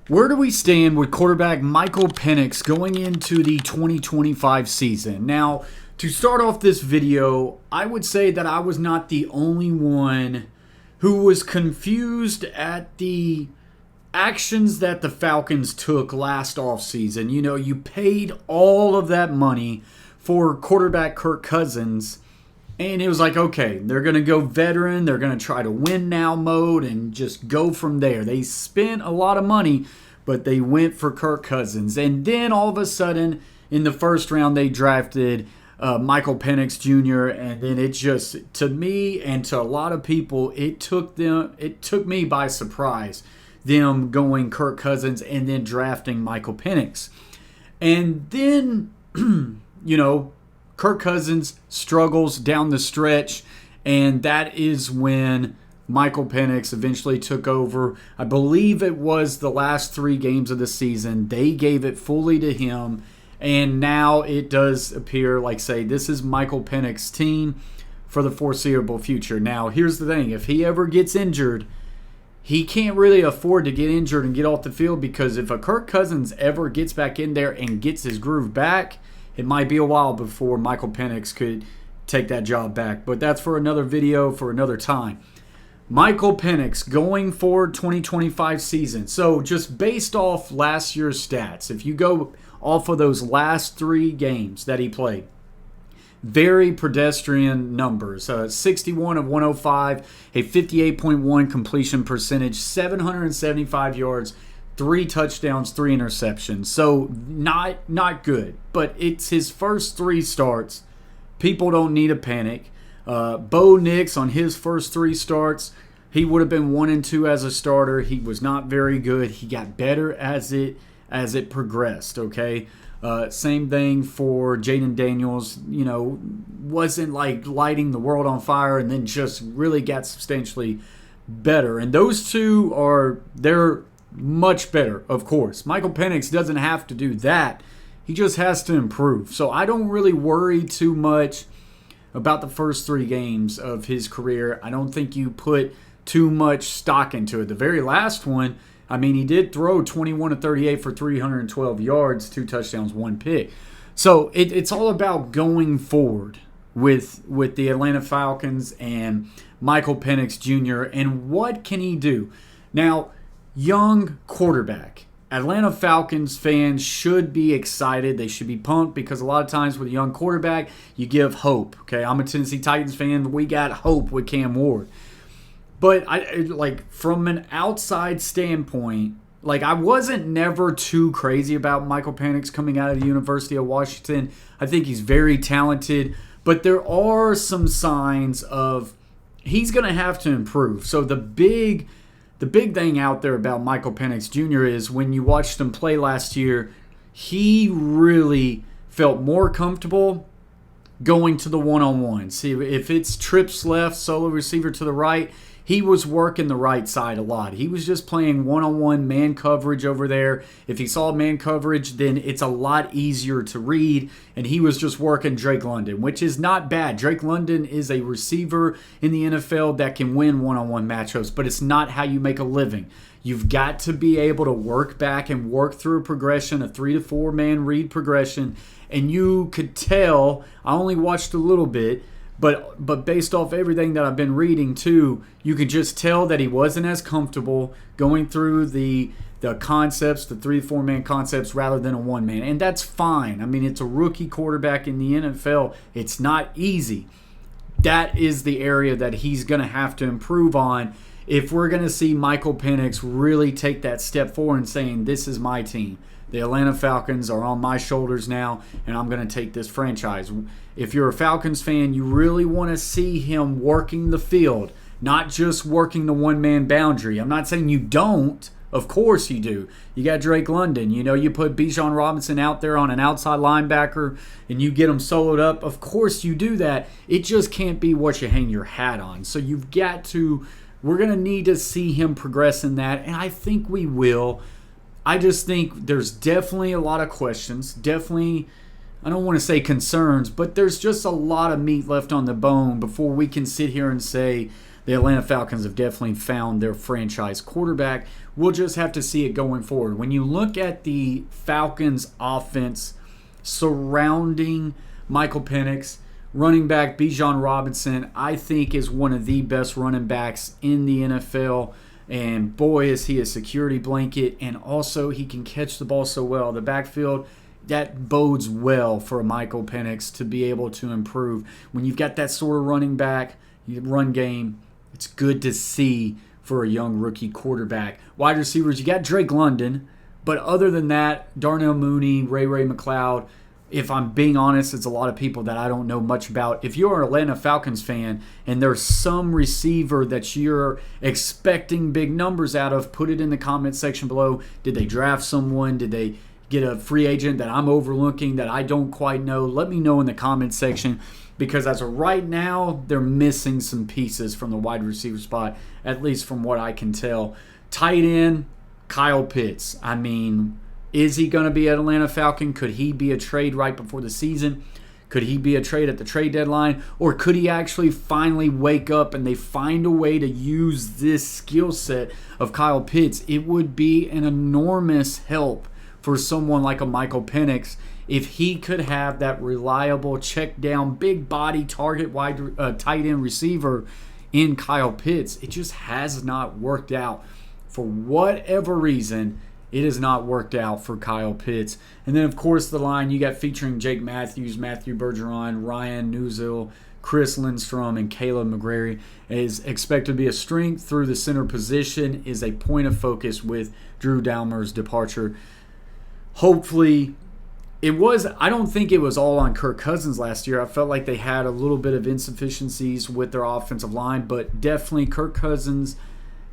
Where do we stand with quarterback Michael Penix going into the 2025 season? Now, to start off this video, I would say that I was not the only one who was confused at the actions that the Falcons took last offseason. You know, you paid all of that money for quarterback Kirk Cousins, and it was like, okay, they're going to go veteran, they're going to try to win now mode and just go from there. They spent a lot of money, but they went for Kirk Cousins. And then all of a sudden, in the first round, they drafted Michael Penix Jr. And then it just, to me and to a lot of people, it took me by surprise, them going Kirk Cousins and then drafting Michael Penix. And then, Kirk Cousins struggles down the stretch, and that is when Michael Penix eventually took over. I believe it was the last 3 games of the season. They gave it fully to him, and now it does appear like, say, this is Michael Penix's team for the foreseeable future. Now, here's the thing. If he ever gets injured, he can't really afford to get injured and get off the field, because if a Kirk Cousins ever gets back in there and gets his groove back, it might be a while before Michael Penix could take that job back. But that's for another video for another time. Michael Penix going forward 2025 season. So just based off last year's stats, if you go off of those last 3 games that he played, very pedestrian numbers. 61 of 105, a 58.1 completion percentage, 775 yards, 3 touchdowns, 3 interceptions. So not good. But it's his first 3 starts. People don't need to panic. Bo Nix on his first 3 starts, he would have been 1-2 as a starter. He was not very good. He got better as it progressed. Okay. Same thing for Jaden Daniels. Wasn't like lighting the world on fire, and then just really got substantially better. And those two they're much better, of course. Michael Penix doesn't have to do that. He just has to improve. So I don't really worry too much about the first 3 games of his career. I don't think you put too much stock into it. The very last one, I mean, he did throw 21 of 38 for 312 yards, 2 touchdowns, 1 pick. So it's all about going forward with the Atlanta Falcons and Michael Penix Jr. and what can he do. Now, young quarterback. Atlanta Falcons fans should be excited. They should be pumped, because a lot of times with a young quarterback, you give hope. Okay, I'm a Tennessee Titans fan. We got hope with Cam Ward. But from an outside standpoint, I wasn't never too crazy about Michael Penix coming out of the University of Washington. I think he's very talented, but there are some signs of he's going to have to improve. So the big thing out there about Michael Penix Jr. is when you watched him play last year, he really felt more comfortable going to the one-on-one. See, if it's trips left, solo receiver to the right, he was working the right side a lot. He was just playing one-on-one man coverage over there. If he saw man coverage, then it's a lot easier to read, and he was just working Drake London, which is not bad. Drake London is a receiver in the NFL that can win one-on-one matchups, but it's not how you make a living. You've got to be able to work back and work through a progression, a 3 to 4 man read progression, and you could tell, I only watched a little bit, But based off everything that I've been reading too, you could just tell that he wasn't as comfortable going through the concepts, the 3-4 man concepts, rather than a 1 man. And that's fine. I mean, it's a rookie quarterback in the NFL. It's not easy. That is the area that he's going to have to improve on if we're going to see Michael Penix really take that step forward and saying, this is my team. The Atlanta Falcons are on my shoulders now, and I'm going to take this franchise. If you're a Falcons fan, you really want to see him working the field, not just working the 1-man boundary. I'm not saying you don't. Of course you do. You got Drake London. You put Bijan Robinson out there on an outside linebacker, and you get him soloed up. Of course you do that. It just can't be what you hang your hat on. So you've got to – we're going to need to see him progress in that, and I think we will. I just think there's definitely a lot of questions. Definitely, I don't want to say concerns, but there's just a lot of meat left on the bone before we can sit here and say the Atlanta Falcons have definitely found their franchise quarterback. We'll just have to see it going forward. When you look at the Falcons offense surrounding Michael Penix, running back Bijan Robinson, I think is one of the best running backs in the NFL. And boy, is he a security blanket. And also, he can catch the ball so well. The backfield, that bodes well for Michael Penix to be able to improve. When you've got that sort of running back, run game, it's good to see for a young rookie quarterback. Wide receivers, you got Drake London. But other than that, Darnell Mooney, Ray McLeod, if I'm being honest, it's a lot of people that I don't know much about. If you're an Atlanta Falcons fan and there's some receiver that you're expecting big numbers out of, put it in the comment section below. Did they draft someone? Did they get a free agent that I'm overlooking that I don't quite know? Let me know in the comment section, because as of right now, they're missing some pieces from the wide receiver spot, at least from what I can tell. Tight end, Kyle Pitts. I mean, is he going to be an Atlanta Falcon? Could he be a trade right before the season? Could he be a trade at the trade deadline? Or could he actually finally wake up and they find a way to use this skill set of Kyle Pitts? It would be an enormous help for someone like a Michael Penix if he could have that reliable check down, big body target wide tight end receiver in Kyle Pitts. It just has not worked out. For whatever reason, it has not worked out for Kyle Pitts. And then, of course, the line you got featuring Jake Matthews, Matthew Bergeron, Ryan Newsill, Chris Lindstrom, and Caleb McGrary is expected to be a strength through the center position, is a point of focus with Drew Dalmer's departure. Hopefully, I don't think it was all on Kirk Cousins last year. I felt like they had a little bit of insufficiencies with their offensive line, but definitely Kirk Cousins,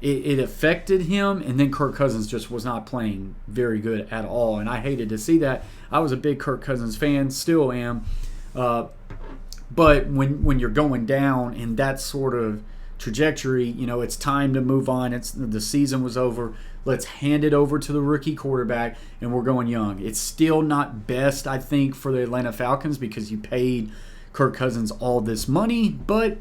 it affected him, and then Kirk Cousins just was not playing very good at all, and I hated to see that. I was a big Kirk Cousins fan, still am, but when you're going down in that sort of trajectory, it's time to move on. The season was over. Let's hand it over to the rookie quarterback, and we're going young. It's still not best, I think, for the Atlanta Falcons because you paid Kirk Cousins all this money, but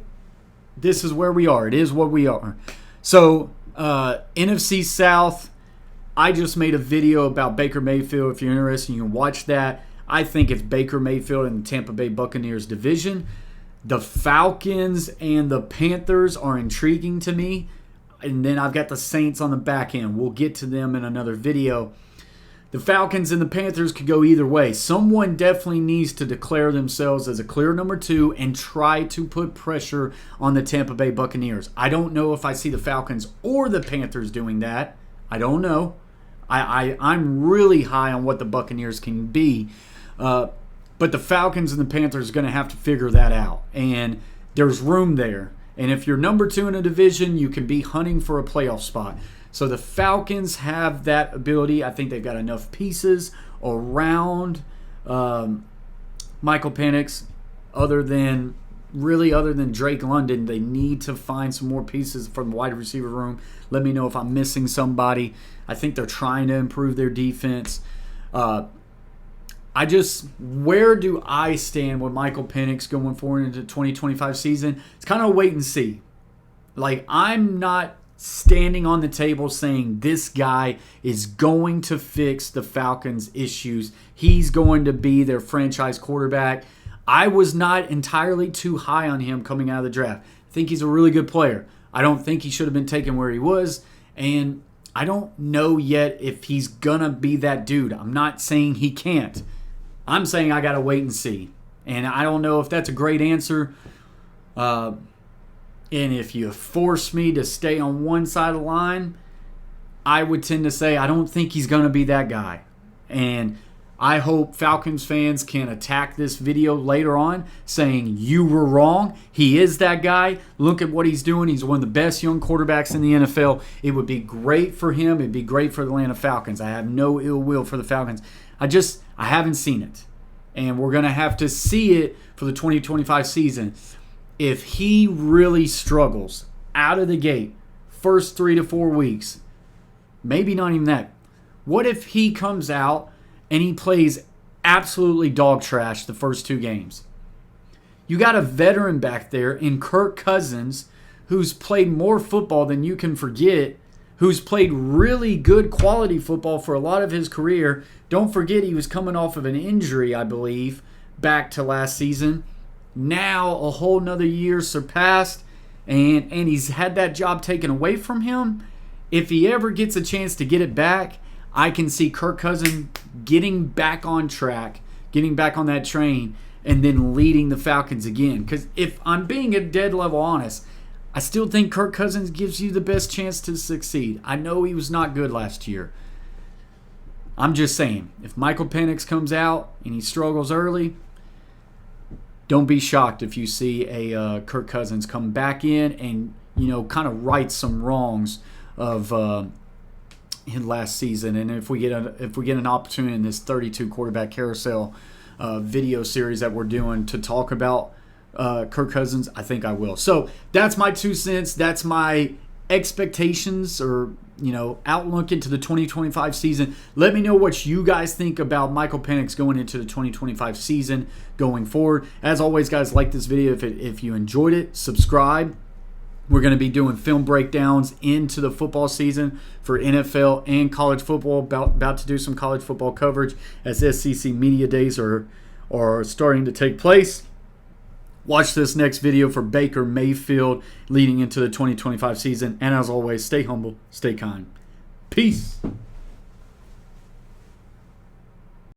this is where we are. It is what we are. So, NFC South, I just made a video about Baker Mayfield. If you're interested, you can watch that. I think it's Baker Mayfield in the Tampa Bay Buccaneers division. The Falcons and the Panthers are intriguing to me. And then I've got the Saints on the back end. We'll get to them in another video. The Falcons and the Panthers could go either way. Someone definitely needs to declare themselves as a clear number 2 and try to put pressure on the Tampa Bay Buccaneers. I don't know if I see the Falcons or the Panthers doing that. I don't know. I'm really high on what the Buccaneers can be. But the Falcons and the Panthers are going to have to figure that out. And there's room there. And if you're number 2 in a division, you can be hunting for a playoff spot. So the Falcons have that ability. I think they've got enough pieces around Michael Penix. Other than Drake London, they need to find some more pieces from the wide receiver room. Let me know if I'm missing somebody. I think they're trying to improve their defense. Where do I stand with Michael Penix going forward into the 2025 season? It's kind of a wait and see. I'm not standing on the table saying this guy is going to fix the Falcons' issues. He's going to be their franchise quarterback. I was not entirely too high on him coming out of the draft. I think he's a really good player. I don't think he should have been taken where he was, and I don't know yet if he's going to be that dude. I'm not saying he can't. I'm saying I got to wait and see. And I don't know if that's a great answer. And if you force me to stay on one side of the line, I would tend to say I don't think he's going to be that guy. And I hope Falcons fans can attack this video later on saying you were wrong. He is that guy. Look at what he's doing. He's one of the best young quarterbacks in the NFL. It would be great for him. It'd be great for the Atlanta Falcons. I have no ill will for the Falcons. I haven't seen it. And we're going to have to see it for the 2025 season. If he really struggles out of the gate, first 3 to 4 weeks, maybe not even that. What if he comes out and he plays absolutely dog trash the first 2 games? You got a veteran back there in Kirk Cousins who's played more football than you can forget, who's played really good quality football for a lot of his career. Don't forget he was coming off of an injury, I believe, back to last season. Now a whole nother year surpassed, and he's had that job taken away from him. If he ever gets a chance to get it back, I can see Kirk Cousins getting back on track, getting back on that train, and then leading the Falcons again. Because if I'm being a dead level honest, I still think Kirk Cousins gives you the best chance to succeed. I know he was not good last year. I'm just saying, if Michael Penix comes out and he struggles early, don't be shocked if you see a Kirk Cousins come back in and, kind of right some wrongs of in last season. And if we get an opportunity in this 32 quarterback carousel video series that we're doing to talk about Kirk Cousins, I think I will. So that's my 2 cents. That's my expectations or outlook into the 2025 season. Let me know what you guys think about Michael Penix going into the 2025 season going forward. As always, guys, like this video if you enjoyed it. Subscribe. We're going to be doing film breakdowns into the football season for NFL and college football. About to do some college football coverage as SEC Media Days are starting to take place. Watch this next video for Baker Mayfield leading into the 2025 season. And as always, stay humble, stay kind. Peace.